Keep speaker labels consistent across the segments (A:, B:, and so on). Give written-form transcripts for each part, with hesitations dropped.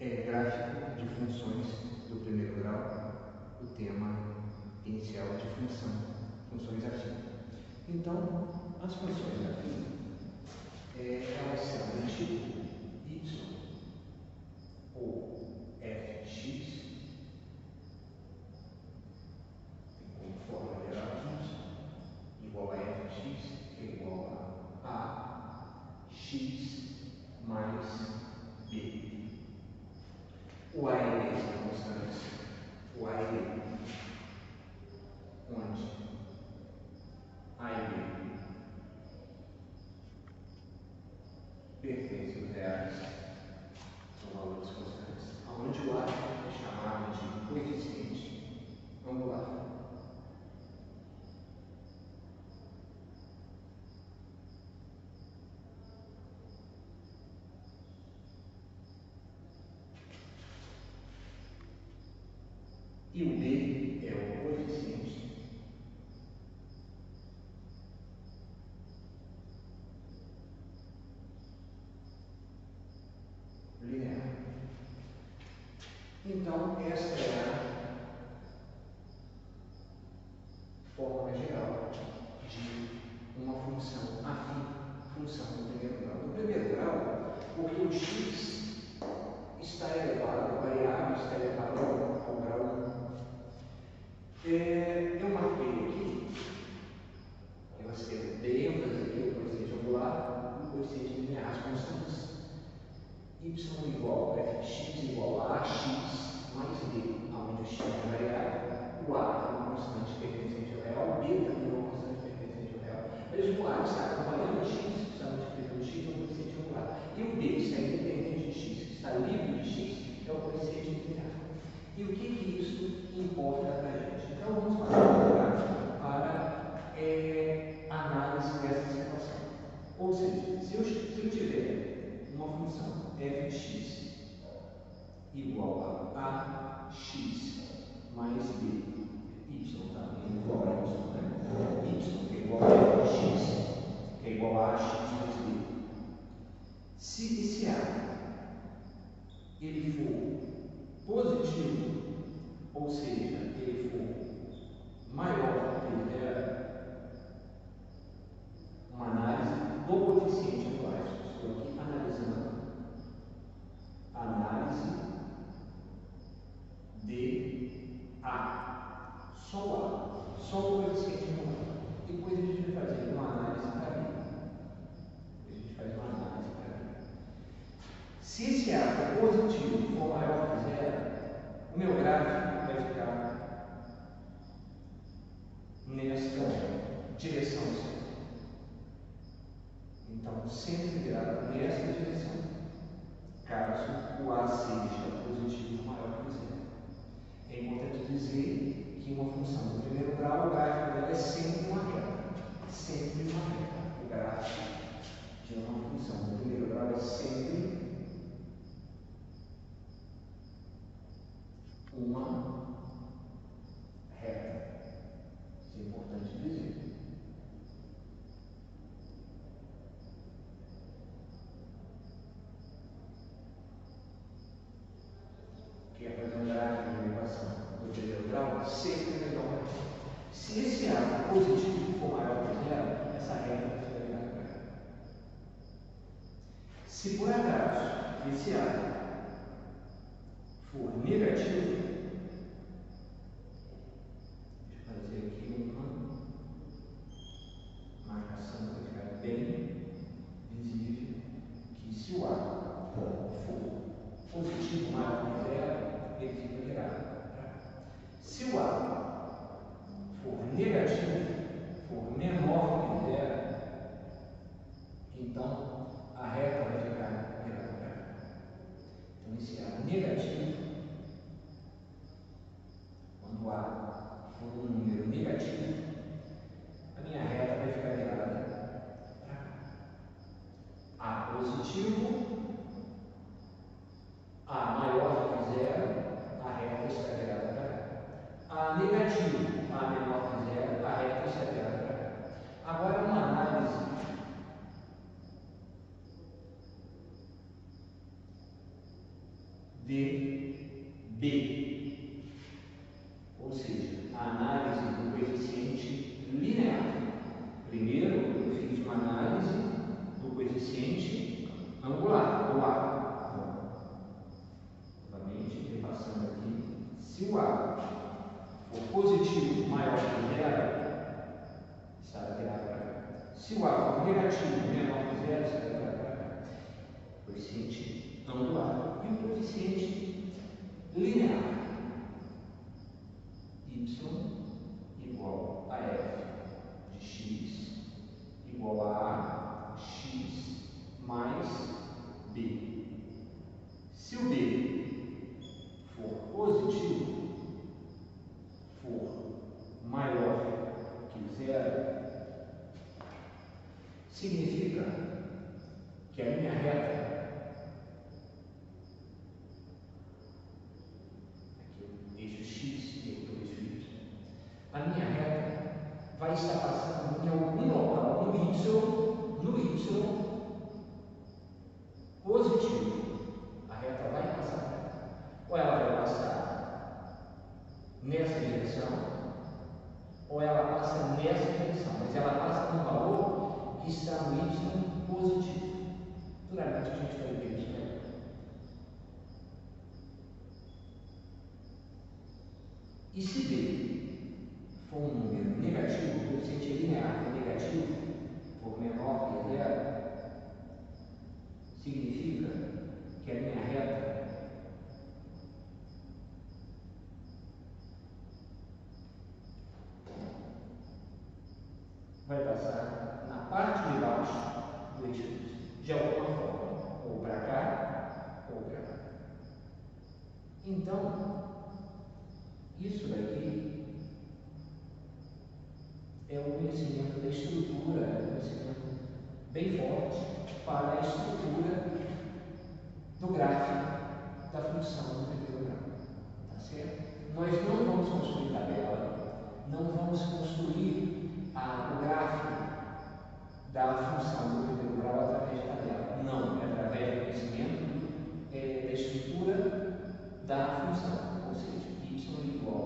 A: gráfico de funções do primeiro grau, o tema inicial de funções afins. Então, as funções afins, elas são do tipo y ou fx, como forma geral y igual a fx, que é igual a x mais b. O a e b são constantes. O a e b, onde a e b pertencem aos reais, são valores constantes, onde o a é chamado de coeficiente angular. E o b é o coeficiente linear. Então, esta é a forma geral de uma função afim, função do primeiro grau. No primeiro grau, porque o x está elevado, a variável está elevada ao grau 1. Eu marquei aqui, eu dei ênfase aqui o coeficiente angular e o coeficiente linear, as constantes y igual a fx igual a ax mais b, onde o x é variável, o a é uma constante pertencente ao real, o b também é uma constante pertencente ao real, mas o a está acompanhando o x, está multiplicando o x, é o coeficiente angular, e o b, que está independente de x, que está livre de x, é o coeficiente linear. E o que isso importa para a gente? Então, vamos passar para a análise dessa situação. Ou seja, se eu tiver uma função fx igual a x mais b, y também igual a y, né? Y que é igual a fx, que é igual a x mais b. Se esse a ele for positivo, ou seja, ele for maior que zero, uma análise do coeficiente angular. Estou aqui analisando a análise de A, só o coeficiente angular. Depois a gente vai fazer uma análise para B. Se esse A for positivo for maior que zero, o meu gráfico vai ficar nesta direção certa. Então, sempre virado nessa direção, caso o A seja positivo maior que zero. É importante dizer que uma função do primeiro grau, o gráfico dela é sempre uma reta. Sempre uma reta. O gráfico de uma função do primeiro grau é sempre uma reta. Isso é importante dizer. Quer fazer um gráfico de elevação do primeiro grau? Sempre melhor. Se esse A for positivo for maior que zero, essa reta vai ser virada para cá. Se por acaso esse A for negativo, deixa eu fazer aqui uma marcação para ficar bem visível, que se o A for positivo maior que zero, ele fica virado para cá. Se o A for negativo, for menor que zero, então a reta vai ficar virada para cá. Então, esse A negativo, quando A for um número negativo, a minha reta vai ficar virada para cá. A positivo, A maior que zero, a reta está virada para cá. A negativo, A menor que zero, a reta está virada para cá. Agora, uma análise de B. Ou seja, a análise do coeficiente linear. Primeiro, eu fiz uma análise do coeficiente angular, do A. Novamente, repassando aqui, se o A for positivo maior que zero, estará virado para cá. Se o A for negativo menor que zero, estará virado para cá. Coeficiente angular e o coeficiente linear. Y igual a f de x igual a x mais b. Se o b for positivo, for maior que zero, significa que a minha reta, aqui eu deixo x e aqui eu deixo y, a minha reta vai estar passando em algum local no y positivo. A reta vai passar, ou ela vai passar nessa direção, ou ela passa nessa direção, mas ela passa no valor que está no y positivo. Futuramente a gente vai ver isso melhor. E se B for um número negativo, o coeficiente linear é negativo, for menor que zero, significa que a minha reta vai passar na parte de baixo do eixo de alguma forma, ou para cá, ou para cá. Então, isso daqui é um conhecimento da estrutura, é um conhecimento bem forte para a estrutura do gráfico da função do primeiro grau. Tá certo? Nós não vamos construir tabela, não vamos construir o gráfico da função do primeiro grau através de tabela. Não, é através do conhecimento da estrutura da função, ou seja, y igual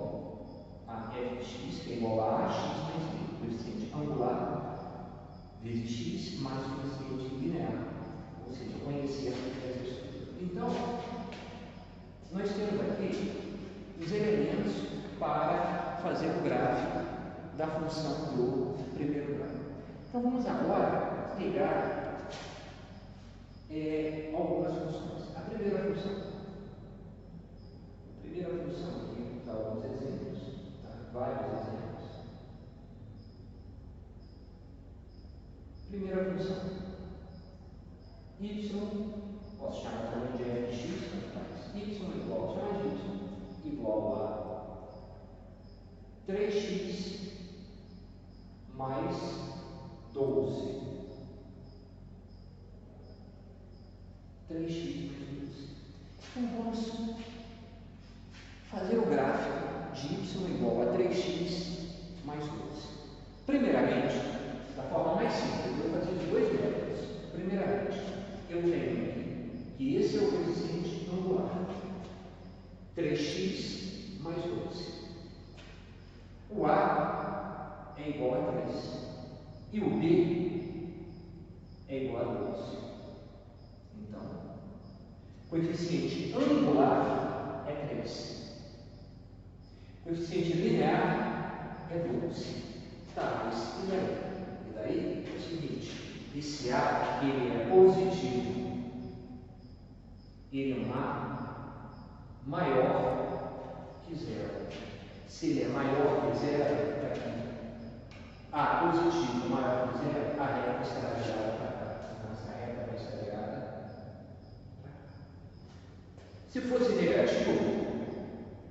A: a f de x, que é igual a x mais b, coeficiente angular vezes x mais coeficiente linear, ou seja, conhecer essa estrutura. Então, nós temos aqui os elementos para fazer o gráfico da função do primeiro grau. Então, vamos agora pegar algumas funções. A primeira função aqui, vou dar alguns exemplos, tá? Vários exemplos. Primeira função, y, posso chamar também de f de x, y igual, chama de y, igual a 3x mais 12. 3x mais 12. Então, vamos fazer o gráfico de y igual a 3x mais 12. Primeiramente, da forma mais simples, eu vou fazer de dois métodos. Primeiramente, eu tenho aqui que esse é o coeficiente angular, 3x mais 12. O A é igual a 3 e o B é igual a 12. Então, coeficiente angular é 3. Coeficiente linear é 12. Tá, mas e daí é o seguinte, esse A ele é positivo, ele é um A maior que zero. Se ele é maior que zero, está aqui. A positivo maior que zero, a reta estará virada para cá. Então, essa reta vai estar virada para cá. Se fosse negativo,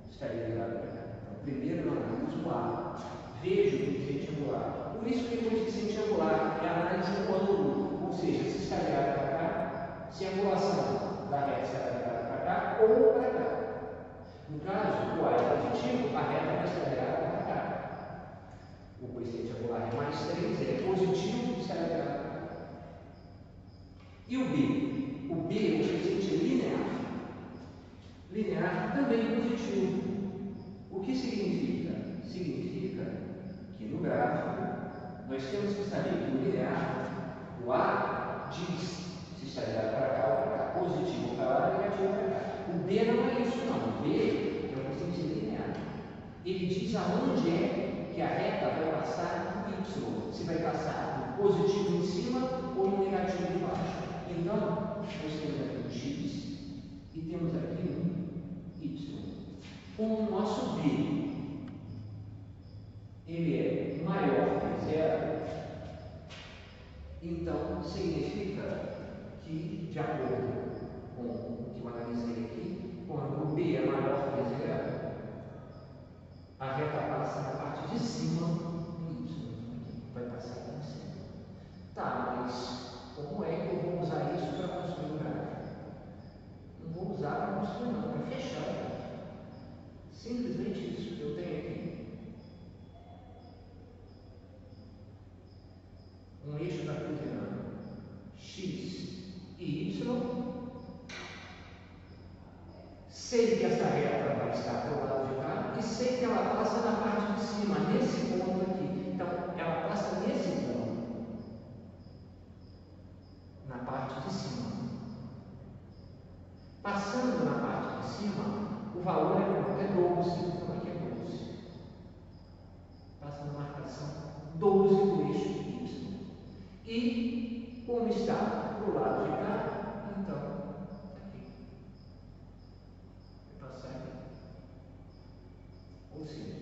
A: estaria virado para cá. Então, primeiro eu analiso o A, vejo o coeficiente angular. Por isso que o coeficiente angular é a análise do ângulo, ou seja, se está virado para cá, se a angulação da reta estará virada para cá ou para cá. No caso, o A é positivo, a reta vai estar virada para cá. O coeficiente angular é mais 3, ele é positivo, estará virado para cá. E o B? O B é o coeficiente linear. gráfico, nós temos que saber que o linear, o A diz se está ligado para cá ou para cá, positivo para lá, negativo para cá. O B não é isso não, o B é um sentido linear. Ele diz aonde é que a reta vai passar no Y, se vai passar no positivo em cima ou no negativo embaixo. Então, nós temos aqui um X e temos aqui um Y. O nosso B ele é maior que zero, então significa que, de acordo com o que eu analisei aqui, quando o B é maior que zero, a reta passa na parte de cima do Y, vai passar aqui em cima. Tá, mas como é que eu vou usar isso para construir um gráfico? Não vou usar para construir não, para fechar o gráfico. Simplesmente isso. Eu tenho aqui um eixo cartesiano x e y. Sei que essa reta vai estar para o lado de cá e sei que ela passa na parte de cima, nesse ponto aqui. Então, ela passa nesse ponto, na parte de cima. Passando na parte de cima, o valor é 12, então aqui é 12. Passa na marcação 12 do eixo Y. E, como está para o lado de cá, então, aqui. Vai passar aqui. Ou seja,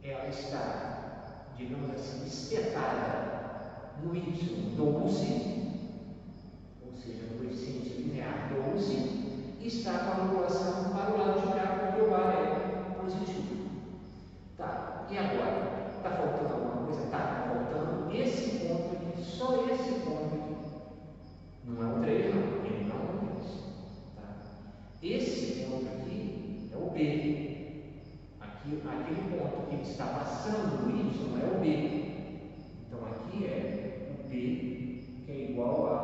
A: ela está, digamos assim, espetada no Y 12, ou seja, no coeficiente linear 12, e está com a angulação para o lado de cá, porque o A é positivo. Tá, e agora? Está faltando alguma coisa? Está faltando esse ponto aqui, só esse ponto aqui. Não é o 3, não, ele não é o 3. Tá? Esse ponto aqui é o B. Aquele ponto que está passando no Y é o B. Então aqui é o B, que é igual a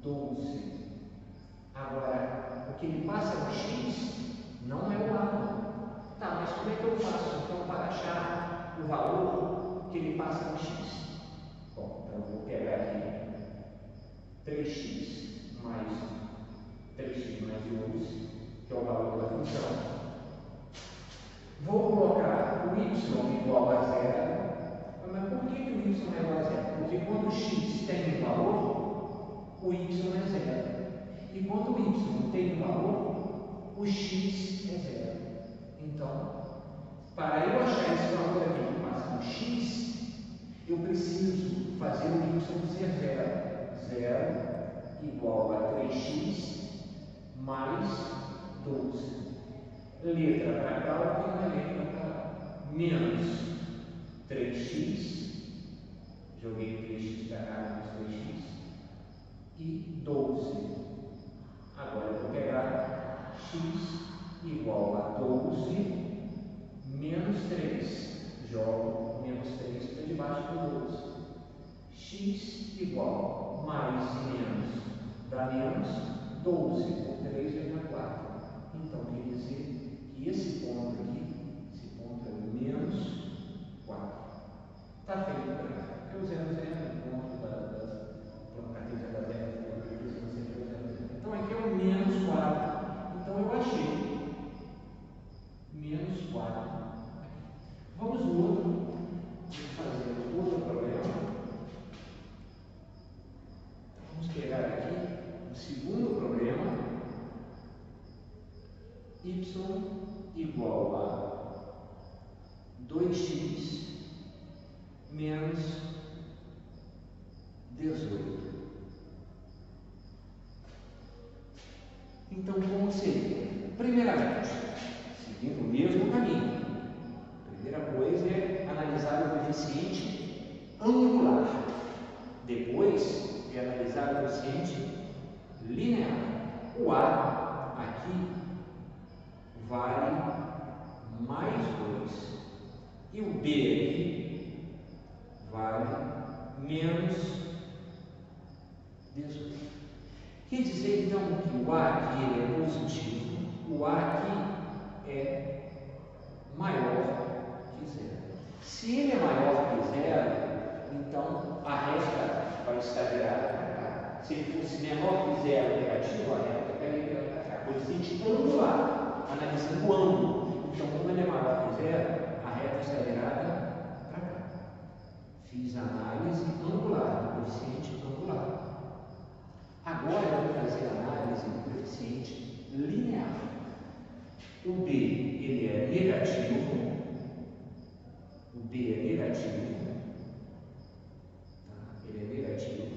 A: 12. Agora, o que ele passa no X não é o A, não. Tá, mas como é que eu faço então para achar o valor que ele passa no X? Bom, então eu vou pegar aqui 3x mais 12, que é o valor da função. Vou colocar o y igual a zero. Mas por que o y é igual a zero? Porque quando o x tem um valor, o y é zero. E quando o y tem um valor, o x é zero. Então, para eu achar esse valor aqui que passa no x, eu preciso fazer o y ser zero. Zero igual a 3x mais 12. Letra para cá, o que não é letra para lá? Menos 3x. Joguei 3x para cá, menos 3x. E 12. Agora eu vou pegar x igual a 12 menos 3. Jogo menos 3 para debaixo do 12. X igual mais e menos dá menos 12 por 3 vezes 4. Então quer dizer que esse ponto aqui, esse ponto é o menos 4. Está feito para cá. Porque o 0 é o ponto da cartesiana da zero. Então aqui é o menos 4. Então eu achei menos 4. Vamos no outro. Fazer outro problema. Vamos pegar aqui o segundo problema. Y igual a 2x menos 18. Então, como seria? Primeiramente, seguindo o mesmo caminho. A primeira coisa é analisar o coeficiente angular. Depois é analisar o coeficiente linear. O A aqui vale mais 2. E o B aqui vale menos 18. Quer dizer, então, que o A aqui é positivo, o A aqui é maior que zero. Se ele é maior que zero, então a reta vai estar virada para cá. Se ele fosse menor que zero negativo, a reta ficaria virada para cá. Coeficiente angular, analisando o ângulo. Então, como ele é maior que zero, a reta está virada para cá. Fiz a análise angular, do coeficiente angular. Agora eu vou fazer a análise do coeficiente linear. O B ele é negativo. O B é negativo. Tá? Ele é negativo.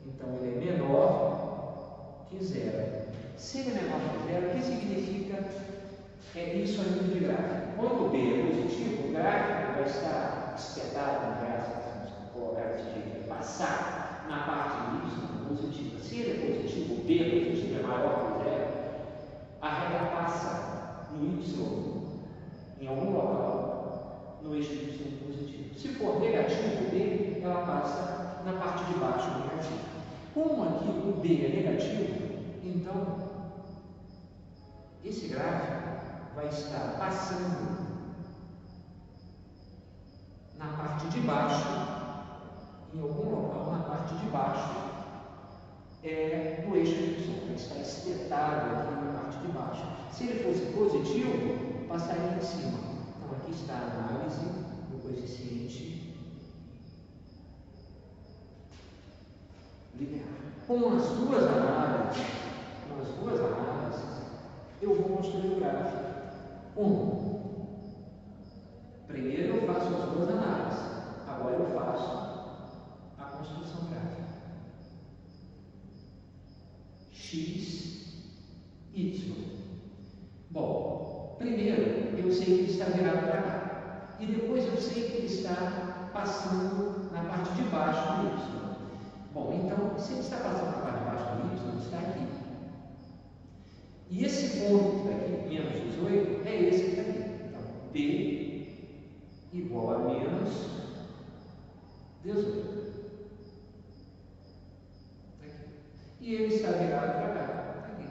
A: Então ele é menor que zero. Se ele é menor que zero, o que significa isso a nível de gráfico? Quando o B é positivo, o gráfico vai estar espetado no gráfico, vamos colocar desse jeito, vai passar na parte y positiva. Se ele é positivo, o B positivo é maior que zero, a reta passa no y, em algum local, no eixo y positivo. Se for negativo, o B, ela passa na parte de baixo negativo. Como aqui o B é negativo, então esse gráfico vai estar passando na parte de baixo, em algum local na parte de baixo do eixo Y, vai estar espetado aqui na parte de baixo. Se ele fosse positivo, passaria em cima. Então aqui está a análise do coeficiente linear. Com as duas análises, eu vou construir o gráfico. Primeiro eu faço as duas análises, agora eu faço a construção gráfica. X, Y. Bom, primeiro eu sei que ele está virado para cá, e depois eu sei que ele está passando na parte de baixo do Y. Bom, então, se ele está passando na parte de baixo do Y, está aqui. E esse ponto que está aqui, menos 18, é esse que está aqui. Então, B igual a menos 18. Está aqui. E ele está virado para cá. Está aqui.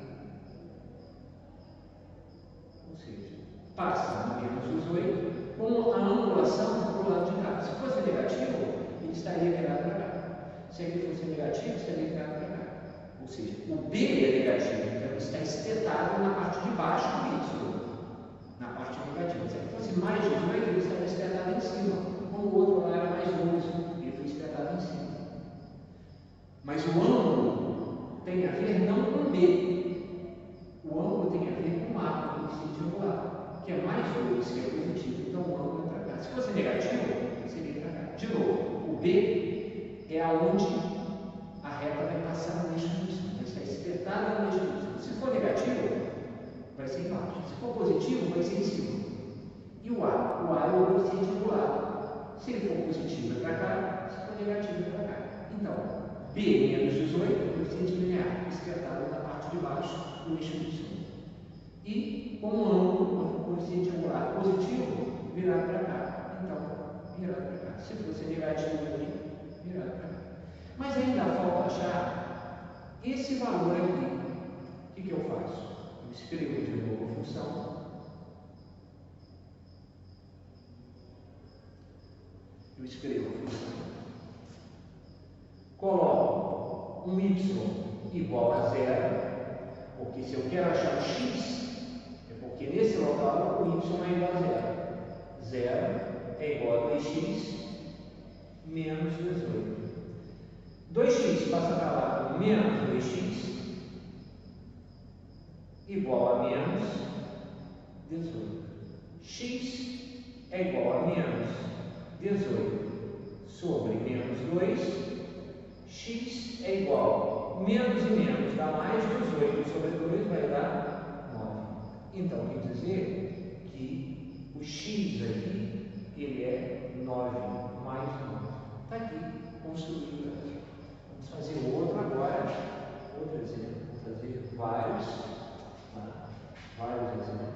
A: Ou seja, passa no menos 18 com a angulação para o lado de cá. Se fosse negativo, ele estaria virado para cá. Se ele fosse negativo, estaria virado para cá. Ou seja, o B é negativo, então está espetado na parte de baixo do Y, na parte negativa. Se ele fosse mais 18, ele estaria espetado em cima. Como o outro lá era mais 12, ele foi espetado em cima. Mas o ângulo tem a ver não com B. O ângulo tem a ver com A, com o coeficiente angular, que é mais 2, que é positivo, então o ângulo é para cá. Se fosse negativo, seria para cá. De novo, o B é aonde a reta vai passar no eixo Y, vai estar espetada no eixo Y. Se for negativo, vai ser embaixo. Se for positivo, vai ser em cima. E o A? O A é o coeficiente angular. Se ele for positivo, é para cá. Se for negativo, é para cá. Então, B menos 18, coeficiente linear, espetado na parte de baixo do eixo Y. E, com o ângulo, o coeficiente angular positivo, virado para cá. Então, virado para cá. Se fosse negativo aqui, virado para cá. Mas ainda falta achar esse valor aqui. O que eu faço? Eu escrevo de novo a função. Eu escrevo a função. Coloco um y igual a zero, porque se eu quero achar o x, é porque nesse local o y é igual a zero. Zero é igual a 2x menos 18. 2x passa para lá com menos 2x igual a menos 18. X é igual a menos 18 sobre menos 2. X é igual a menos e menos dá mais 18 sobre 2 vai dar 9. Então, quer dizer que o x aqui ele é 9 mais 9. Está aqui construído aqui. Vamos fazer outro agora, outro exemplo. Vou fazer vários exemplos.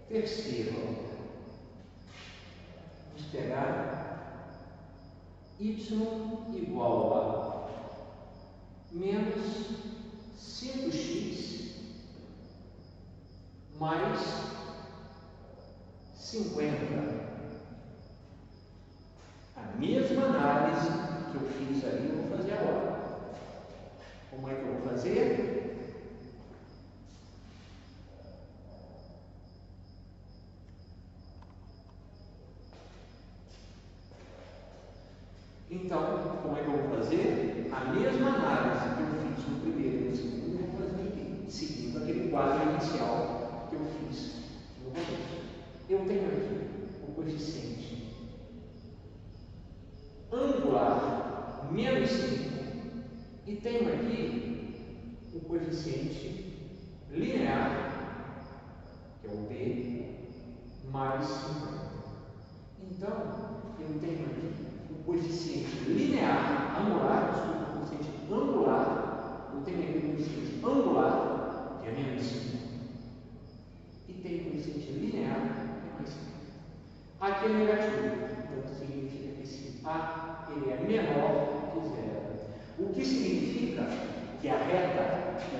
A: Terceiro, vamos pegar y igual a menos 5x mais 50. A mesma análise que eu fiz ali, eu vou fazer agora. Como é que eu vou fazer? Então, como é que eu vou fazer? A mesma análise que eu fiz no primeiro e no segundo, eu vou fazer aqui, seguindo aquele quadro inicial que eu fiz no começo. Eu tenho aqui o coeficiente angular menos 5 e tenho aqui o coeficiente linear, que é o B, mais 50. Então, eu tenho aqui o coeficiente linear, angular, o coeficiente angular, eu tenho aqui o coeficiente angular, que é menos 5, e tenho o coeficiente linear, que é mais 5. Aqui é negativo, então significa que esse A ele é menor que 0. O que significa que a reta,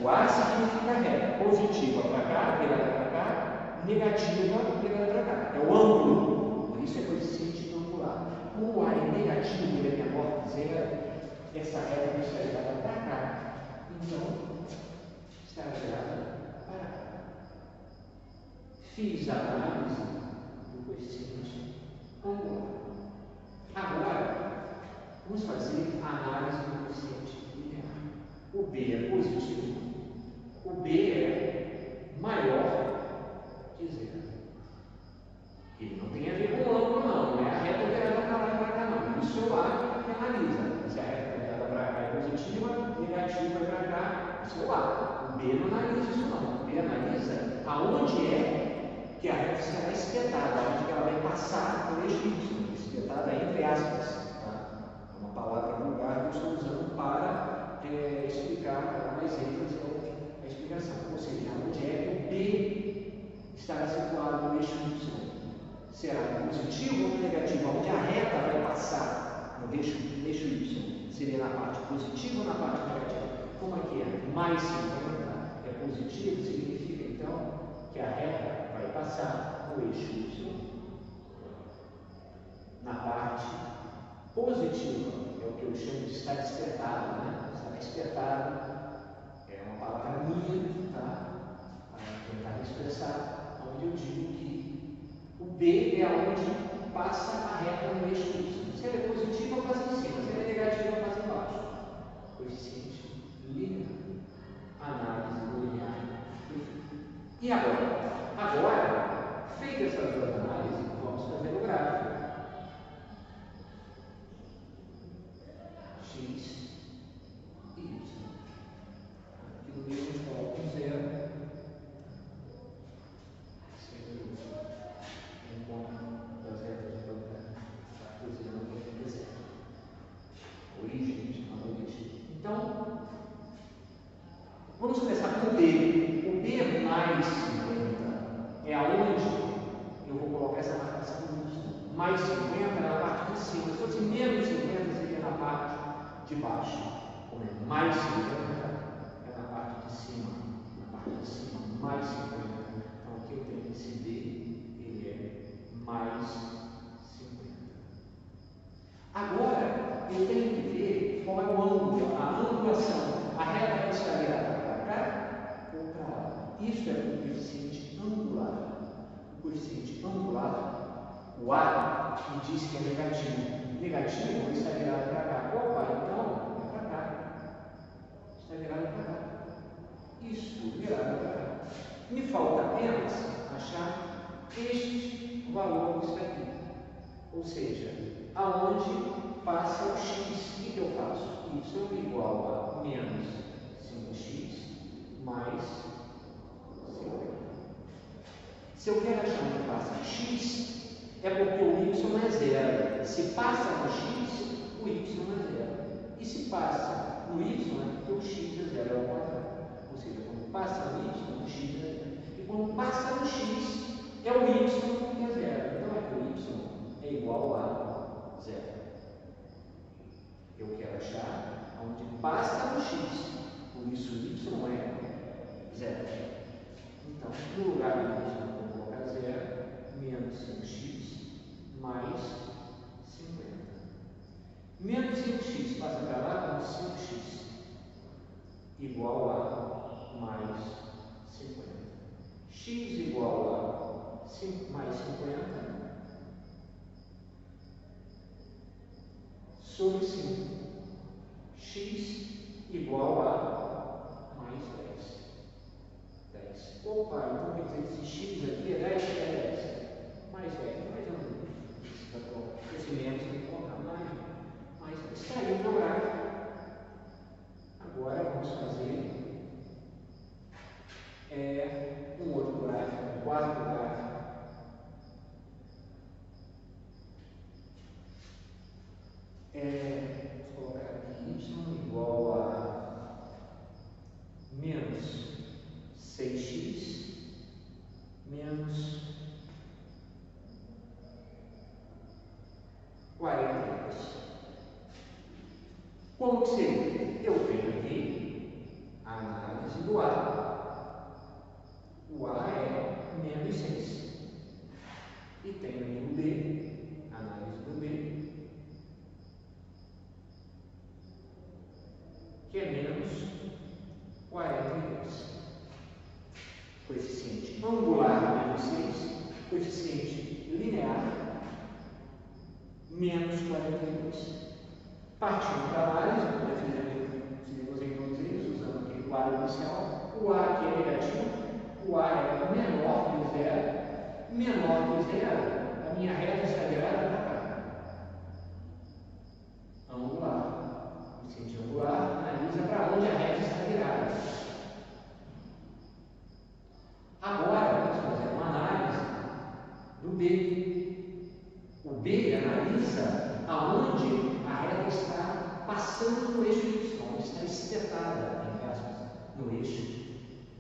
A: o A significa reta positiva para cá, virada para cá, negativa virada para cá. É o ângulo, por isso é coeficiente angular. Como o A é negativo, ele é menor que 0, essa reta está virada para cá. Então, está virada para cá. Fiz a análise do coeficiente angular. Agora, vamos fazer a análise do coeficiente linear. O B é positivo, o B é maior que 0. Ele não tem a ver com o ângulo, não é a reta virada para lá e para cá, não. Isso é o A que analisa. Se a reta virada para cá é positiva, negativa é para cá, isso é o A. O B não analisa isso, não. O B analisa aonde é que a reta será espetada, onde ela vai passar por eixo Y, espetada entre aspas. Tá? É uma palavra vulgar que eu estou usando para explicar, dar mais ênfase à explicação. Ou seja, onde é que o B estará situado no eixo Y. Será positivo ou negativo? Onde a reta vai passar no eixo Y? Seria na parte positiva ou na parte negativa? Como aqui é mais 50 é positivo, significa então que a reta vai passar no eixo Y na parte positiva. É o que eu chamo de estar espetado, né? Estar espetado é uma palavra minha, tá? Para tentar expressar onde eu digo que o B é onde passa a reta no eixo Y. Se ela é positiva, passa em cima. Se ela é negativa, passa embaixo. Coeficiente linear. Análise do linear. E agora? Agora, feitas essas duas análises, vamos fazer o gráfico. X e Y. Aqui no meio a gente coloca um 0. Então, vamos começar com o B. O B mais 50 é aonde eu vou colocar essa marcação Y. Mais 50 é na parte de cima. Se fosse menos 50, seria na parte de baixo. Como é mais 50 é na parte de cima. Na parte de cima, mais 50. Então aqui eu tenho esse B, ele é mais 50. Agora, eu tenho que ver qual é o ângulo, a angulação. A reta vai estar virada para cá ou para lá. Isso é o coeficiente angular. O coeficiente angular, o A, me diz que é negativo. Negativo está virado para cá. Opa, então é para cá. Está virado para cá. Isso, virado para cá. Me falta apenas achar este valor que está aqui. Ou seja, aonde passa o x, o que eu faço? Y igual a menos 5x mais 50. Se eu quero achar onde passa x, é porque o y é 0. Se passa no x, o y é 0. E se passa no y, é porque o x é 0 ao quadrado. Ou seja, quando passa no y, o x é 0. E quando passa no x, é o y que é 0. Então é que o y é igual a 0. Eu quero achar onde passa no x, por isso y é 0. Então, no lugar do y, eu vou colocar 0, menos 5x mais 50. Menos 5x passa para lá como 5x igual a mais 50. X igual a 5 mais 50 sobre 5. X igual a mais 10. Opa, então quer dizer que esse x aqui é 10, é 10. Mais 10, mais ou menos. Esse menos tem que colocar mais 10. Está aí o meu gráfico. Agora vamos fazer um outro gráfico, um quarto gráfico. Vamos colocar aqui y igual a menos 6x menos 42. Como que seria? Eu tenho aqui a análise do A. O A é menos 6. E tenho aqui o B, a análise do B, que é menos 42. Coeficiente angular menos 6, coeficiente linear menos 42. Partindo para a análise, como fizemos em todos eles, usando aquele quadro inicial, o A aqui é negativo, o A é menor que zero, a minha reta está virada para cá. Angular, coeficiente angular, analisa para onde a reta está virada. Agora, vamos fazer uma análise do B. O B analisa aonde a reta está passando no eixo Y, onde está espetada, entre aspas, no eixo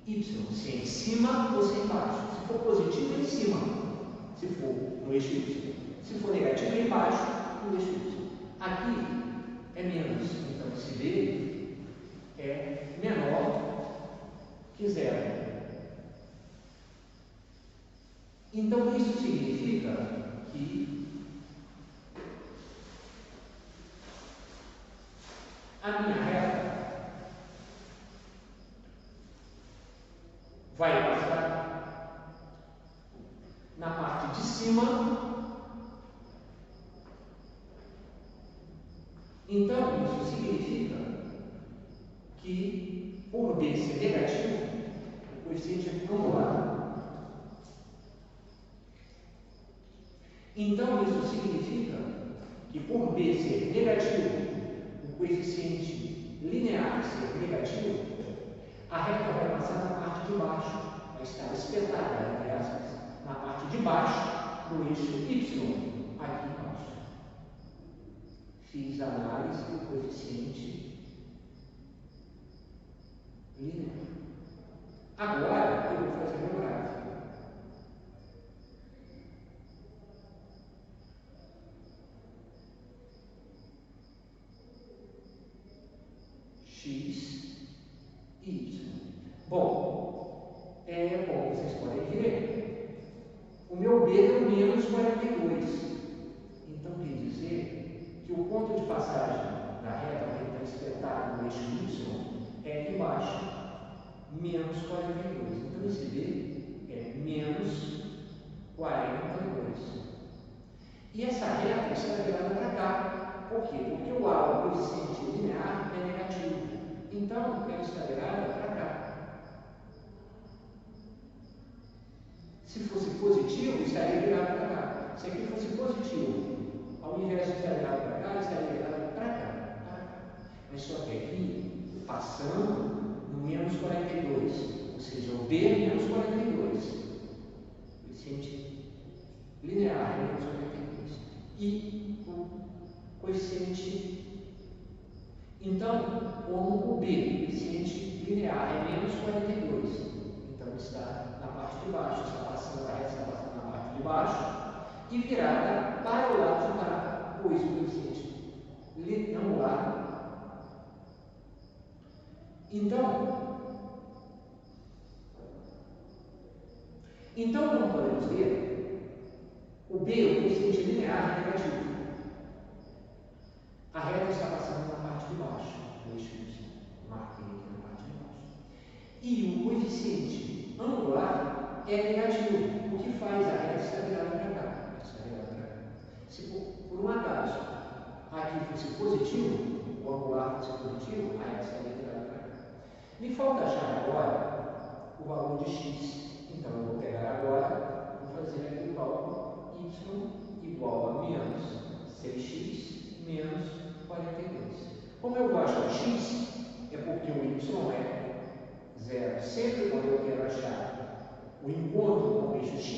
A: Y. Se é em cima ou se é embaixo. Se for positivo, é em cima. Se for no eixo Y. Se for negativo, é embaixo, no eixo Y. Aqui é menos. Então, esse B é menor que zero. Então, isso significa que a minha reta vai passar na parte de cima. Então, isso significa que, por B ser negativo, o coeficiente angular. Então, isso significa que, por B ser negativo, o coeficiente linear ser negativo, a reta vai passar na parte de baixo, vai estar espetada, entre aspas, na parte de baixo do eixo Y, aqui embaixo. Fiz a análise do coeficiente linear. Agora, eu vou fazer meu gráfico. X e Y. Bom, como vocês podem ver, o meu B é menos 42. Então, quer dizer que o ponto de passagem da reta que está espetada no eixo Y é aqui embaixo, menos 42. Então, esse B é menos 42. E essa reta está virada para cá. Por quê? Porque o A, o coeficiente linear, é negativo. Então, ela está virada para cá. Se fosse positivo, estaria virado para cá. Se aqui fosse positivo, ao invés de estar virado para cá, estaria virado para cá. Mas só que aqui, passando no menos 42, ou seja, o B é menos 42. O coeficiente linear é menos 42. E o coeficiente. Então, como o B, coeficiente linear, é menos 42, então está na parte de baixo, está passando na parte de baixo e virada para o lado de cá, pois o coeficiente angular. Então, como podemos ver, B, o coeficiente linear, é negativo. A reta está passando na parte de baixo do eixo Y. Marquei aqui na parte de baixo. E o coeficiente angular é negativo, o que faz a reta estar virada para cá. Se por um acaso aqui fosse positivo, o angular fosse positivo, a reta estaria virada para cá. Me falta achar agora o valor de x. Então eu vou pegar agora, vou fazer aqui o cálculo y igual a menos 6x menos 42. Como eu vou achar x, é porque o y é 0. Sempre quando eu quero achar o encontro com o eixo x,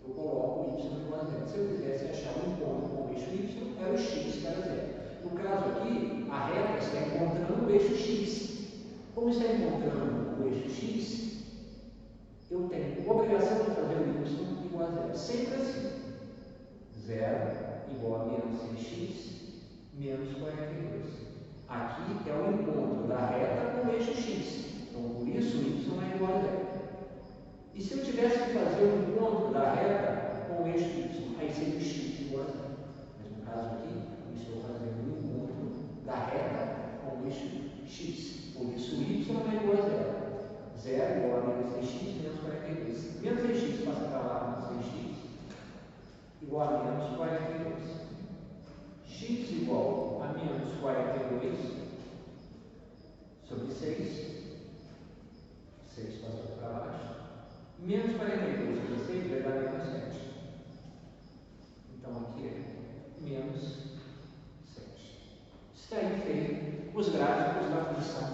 A: eu coloco o y igual a 0. Se eu quisesse achar o encontro com o eixo y, era o x para 0. No caso aqui, a reta está encontrando o eixo x. Como está encontrando o eixo x, eu tenho obrigação de fazer o y igual a 0. Sempre assim. 0 igual a menos 6x menos 42. Aqui é o encontro da reta com o eixo x. Então, por isso, o y é igual a 0. E se eu tivesse que fazer o encontro da reta com o eixo y, aí seria o x igual a 0. Mas no caso aqui, eu estou fazendo o encontro da reta com o eixo x. Por isso, o y é igual a 0. 0 igual a menos 6x menos 42. Menos 6x passa para lá, menos 6x, igual a menos 42. X igual a menos 42 sobre 6. 6 passa para baixo. Menos 42 sobre 6 vai dar menos 7. Então aqui é menos 7. Está aí feito os gráficos da função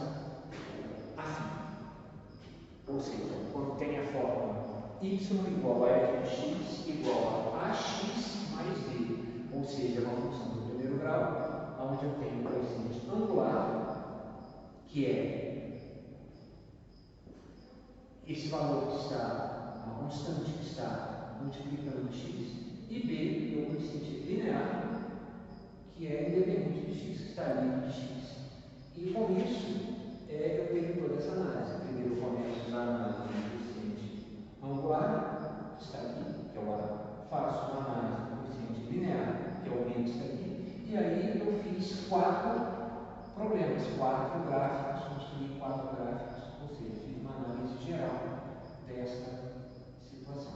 A: afim. Ou seja, quando tem a fórmula y igual a fx igual a ax mais b, ou seja, uma função do primeiro grau, onde eu tenho o coeficiente angular, que é esse valor que está, uma constante que está multiplicando x, e b, o coeficiente linear, que é independente de x, que está livre de x. E com isso, eu tenho toda essa análise. Primeiro eu começo na análise do coeficiente angular, que está aqui, que eu faço uma análise do coeficiente linear, que é o meio que está aqui, e aí eu fiz 4 problemas, 4 gráficos, construí 4 gráficos, ou seja, fiz uma análise geral desta situação.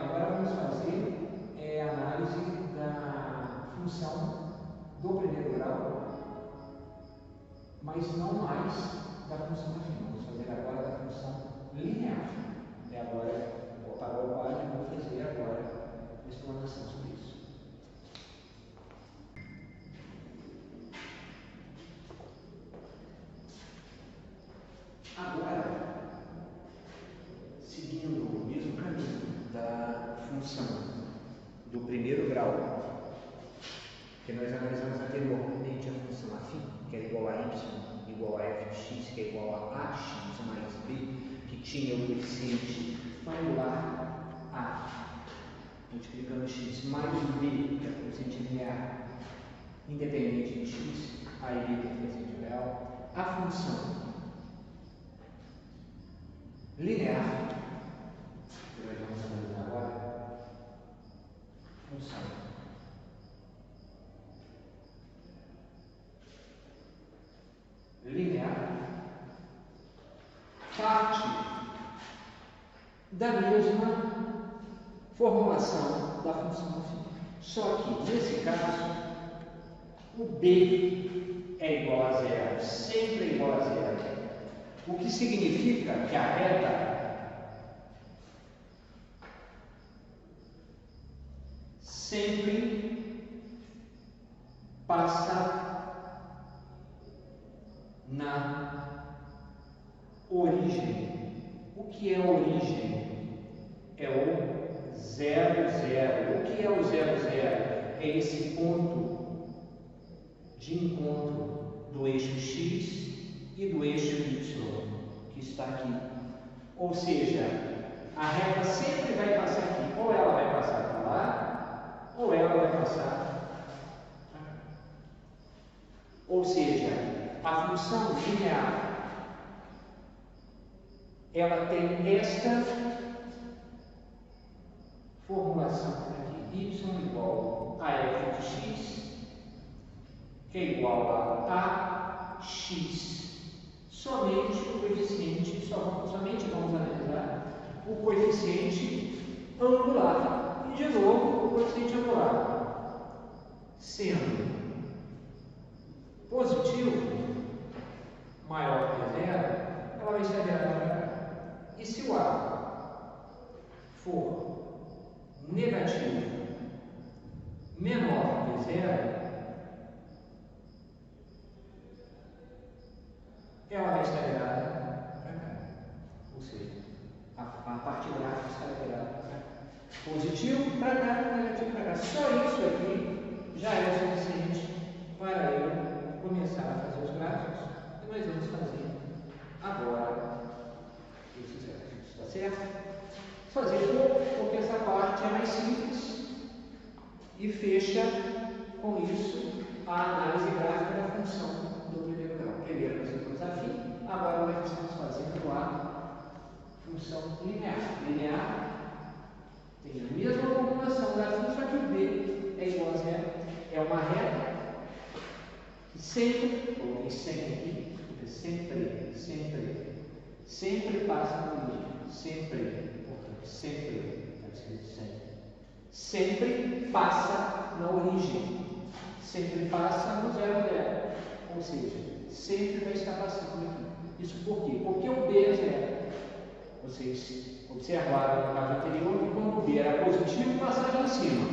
A: Agora vamos fazer a análise da função do primeiro grau, mas não mais da função afim. Vamos fazer agora da função linear. Agora, vou apagar o quadro e vou fazer agora a explanação sobre isso. Agora, seguindo o mesmo caminho da função do primeiro grau, que nós analisamos anteriormente a função afim, que é igual a y igual a f de x, que é igual a ax mais b, que tinha o coeficiente angular a, multiplicando x, mais o b, que é o coeficiente linear, independente de x, a e b, que é o coeficiente real, a função linear, que nós vamos analisar agora, função linear, parte da mesma formulação da função afim. Só que, nesse caso, o b é igual a 0, sempre é igual a 0. O que significa que a reta sempre passa na origem. O que é a origem? É o 0, 0. O que é o 0, 0? É esse ponto de encontro do eixo x e do eixo y, que está aqui. Ou seja, a reta sempre vai passar aqui. Ou ela vai passar para lá, ou ela vai passar para cá. Ou seja, a função linear, ela tem esta formulação aqui, y igual a f de x, que é igual a x, somente o coeficiente, somente vamos analisar o coeficiente angular. E de novo, o coeficiente angular, sendo positivo, maior que zero, ela vai estar virada para cá. E se o A for negativo, menor que zero, ela vai estar virada para cá. Ou seja, a parte gráfica está virada para cá. Positivo para cá, negativo para cá. Só isso aqui já é o suficiente para eu começar a fazer os gráficos. E nós vamos fazer agora esse exercício. Está certo? Fazer pouco, porque essa parte é mais simples e fecha com isso a análise gráfica da função do primeiro grau. Primeiro nós fizemos afim, agora nós estamos fazendo a função linear. Linear tem a mesma formulação da afim, só que o b é igual a zero. É uma reta que sempre, coloquei sempre aqui, porque sempre passa na origem. Sempre passa na origem. Sempre passa no 0, 0. Ou seja, sempre vai estar passando aqui. Isso por quê? Porque o B é zero. Vocês observaram no caso anterior que quando o B era positivo, passava em cima.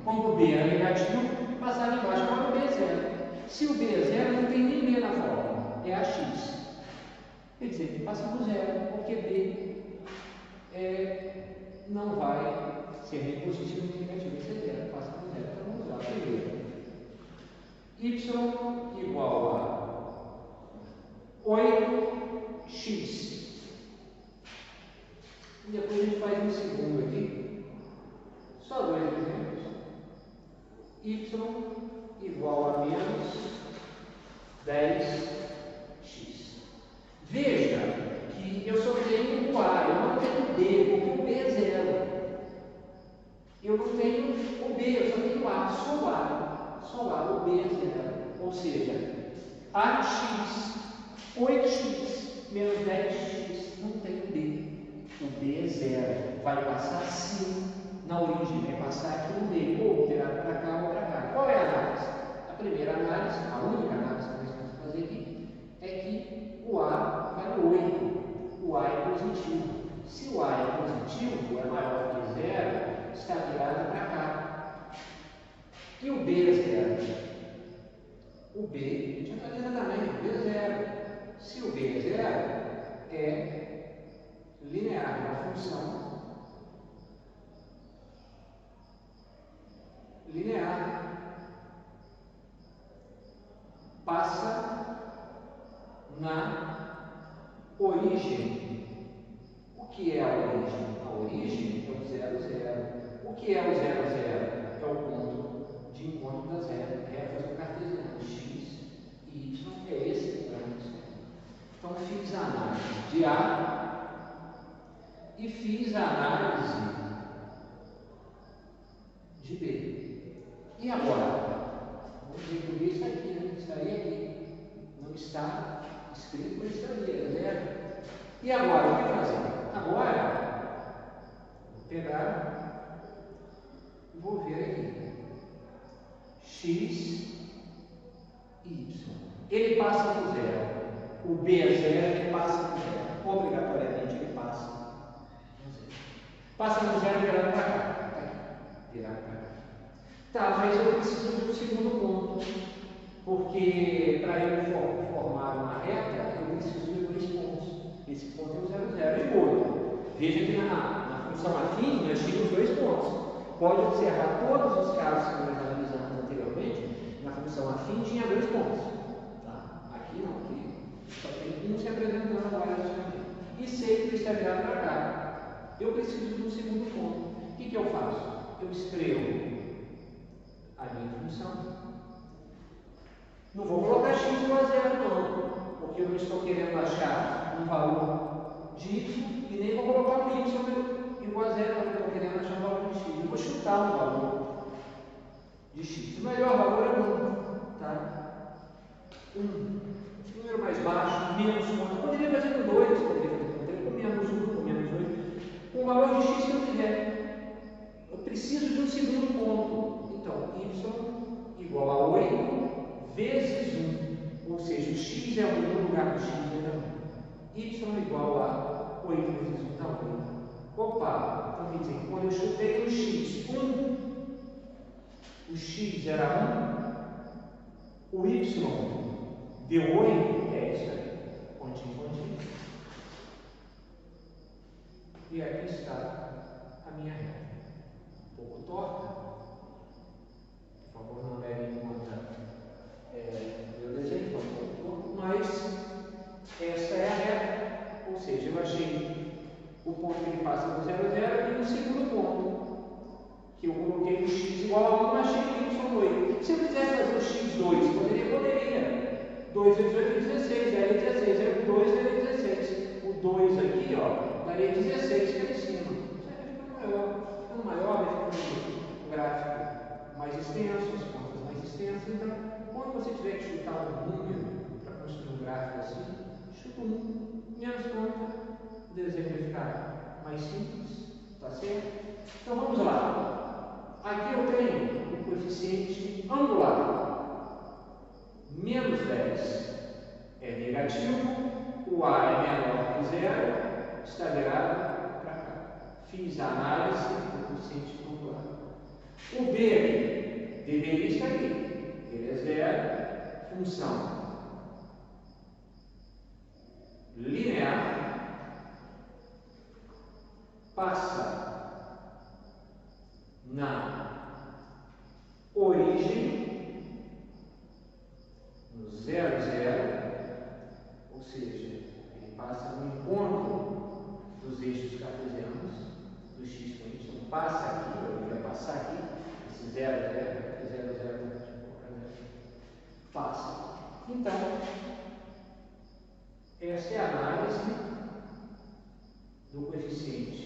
A: Quando o B era negativo, passava embaixo. Quando o B é zero. Se o B é zero, não tem nem B na fórmula. É a x. Quer dizer, passa do zero, porque B não vai ser nem positivo nem negativo. Vai ser zero, passa do zero. Então vamos lá, primeiro. Y igual a 8x. E depois a gente faz um segundo aqui. Só dois exemplos. Y igual a menos 10x. Veja que eu só tenho o A, eu não tenho o B, porque o B é zero. Eu não tenho o B, eu só tenho o A, só o A. Só o A, o B é zero. Ou seja, AX, 8x menos 10x, não tem o B. O B é zero. Vai passar sim na origem, vai passar aqui no meio, ou terá para cá ou para cá. Qual é a análise? A primeira análise, a única análise que nós temos que fazer aqui, é que o A vale 8. O A é positivo. Se o A é positivo, é maior que zero, está virado para cá. E o B é zero. O B, a gente vai fazer também, o B é zero. Se o B é zero, é linear, é uma função linear. Passa na origem. O que é a origem? A origem é o 0, 0. O que é o 0, 0? É o ponto de encontro da zero. Retas do cartesiano. X e Y é esse ponto. Então fiz a análise de A e fiz a análise de B. E agora? Vamos ver que o B está aqui, né? Estaria aqui. Não está escrito, mas estaria, zero. E agora, o que fazer? Agora, vou pegar e vou ver aqui. X, Y. Ele passa do zero. O B é zero, ele passa do zero. Obrigatoriamente ele passa no zero. Passa no zero virado para cá. Tá aqui. Virado para cá. Tá, mas eu preciso do segundo ponto. Porque para ele formar uma reta, eu preciso de dois pontos. Esse ponto é o 0, 0 e o outro. Veja que na função afim nós tínhamos dois pontos. Pode observar todos os casos que nós analisamos anteriormente, na função afim tinha dois pontos. Tá? Aqui não, aqui só tem um se apresentando agora nesse momento. E sei que está virado para cá. Eu preciso de um segundo ponto. O que eu faço? Eu escrevo a minha função. Não vou colocar x igual a 0 não, porque eu não estou querendo achar um valor de y e nem vou colocar um y igual a zero, eu estou querendo achar o valor de x. Eu vou chutar um valor de x. O melhor valor é 1. Tá? 1. Número mais baixo, menos 1. Eu poderia fazer com 2, poderia fazer com 3, com menos 1, com menos 2. Com o valor de x que eu quiser. Eu preciso de um segundo ponto. Então, y igual a 8 vezes 1. Ou seja, o x é 1 no lugar do x é 1. Y igual a 8 vezes 1 dá 8. Opa, então quer dizer, quando eu chutei no x 1, o x era 1, o y deu 8, é isso aí, pontinho, pontinho. E aqui está a minha reta. Um pouco torta. Por favor, não leve em conta meu desenho, foi um pouco torto, mas essa é a reta. Ou seja, eu achei o ponto que ele passa do 0 a 0 e no segundo ponto, que eu coloquei o x igual a 1, achei que y 8. Se eu quisesse fazer o x2, poderia. 2 vezes 8 é 16, daria 16. Aí o 2 daria 16. O 2 aqui, ó, daria 16 que é em cima. Isso aí ficando maior, vai ficando um gráfico mais extenso, as contas mais extensas. Então, quando você tiver que chutar um número para construir um gráfico assim, chuta 1, menos conta. O desenho vai ficar mais simples, tá certo? Então vamos lá. Aqui eu tenho o coeficiente angular. Menos 10 é negativo, o A é menor que 0, está virado para cá. Fiz a análise do coeficiente angular. O B deveria estar aqui. Ele é 0, função linear, passa na origem, no 0, 0, ou seja, ele passa no encontro dos eixos cartesianos, do x com y, passa aqui, ele vai passar aqui, esse 0, 0, 0, 0, passa. Então, essa é a análise do coeficiente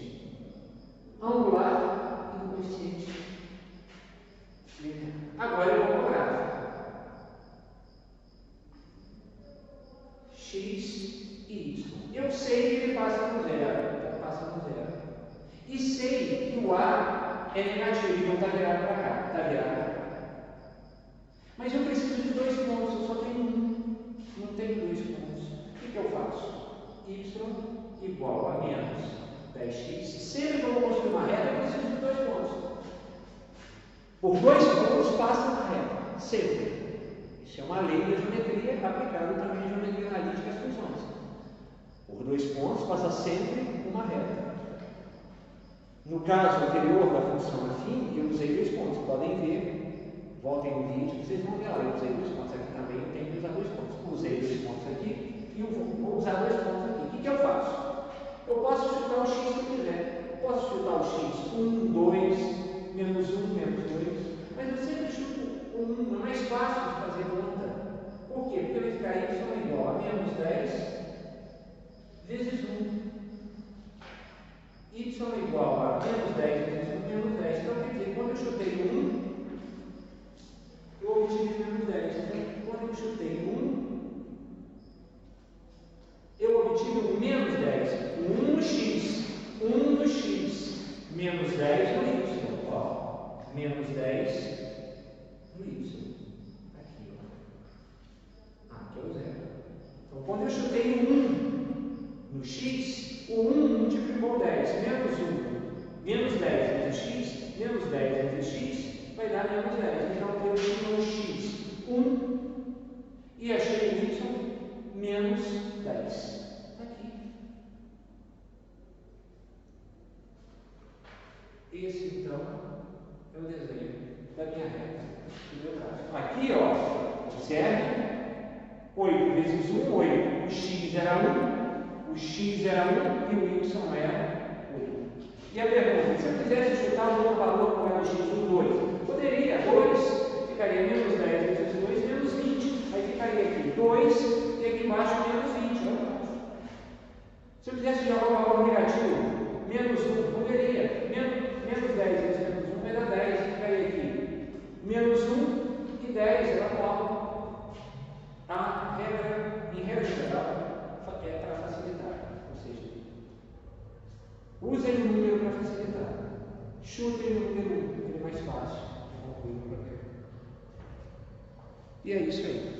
A: angular e do coeficiente linear. Agora eu vou ao gráfico. X e y. Eu sei que ele passa no 0. Passa no 0. E sei que o A é negativo, então está virado para cá. Está virado para cá. Mas eu preciso de 2 pontos, eu só tenho 1. Não tenho 2 pontos. O que eu faço? Y igual a menos 10x. Sempre que eu vou construir uma reta, eu preciso de 2 pontos. Por 2 pontos passa uma reta. Sempre. Isso é uma lei da geometria aplicada também à geometria analítica às funções. Por 2 pontos passa sempre uma reta. No caso anterior da função afim, eu usei 2 pontos. Podem ver, voltem no vídeo, vocês vão ver lá. Eu usei 2 pontos aqui também, eu tenho que usar 2 pontos. Usei 2 pontos aqui e eu vou usar 2 pontos aqui. O que eu faço? Eu posso chutar o x que eu quiser. Eu posso chutar o x 1, 2, menos 1, menos 2. Mas eu sempre chuto o 1. É mais fácil de fazer conta. Por quê? Porque vai ficar y igual a menos 10 vezes 1. Y igual a menos 10 vezes 1, menos 10. Então, quer dizer, quando eu chutei o 1, eu obtive menos 10. Então, quando eu chutei o 1, eu obtive o menos 10. 1 no x. 1 no x. Menos 10 no y. Ó, menos 10 no y. Aqui, ó. Aqui é o 0. Então, quando eu chutei o 1 no x, o 1 multiplicou 10. Menos 1. Menos 10 vezes x. Menos 10 vezes x vai dar menos 10. Então, eu tenho no x 1 e achei o y menos 10. Aqui. Esse, então, é o desenho da minha reta. Aqui, ó, observe, 8 vezes 1, 8. O x era 1, o x era 1 e o y era 8. E a pergunta, se eu quisesse chutar um outro valor qual é o x do 2, poderia, 2 ficaria menos 10 vezes 2, menos 20. Aí ficaria aqui 2 e aqui embaixo menos 20. Se eu quisesse jogar um valor negativo, menos 1, poderia. facilitar. Ou seja, usem o número para facilitar. Chutem o número 1, ele é mais fácil de concluir o problema. E é isso aí.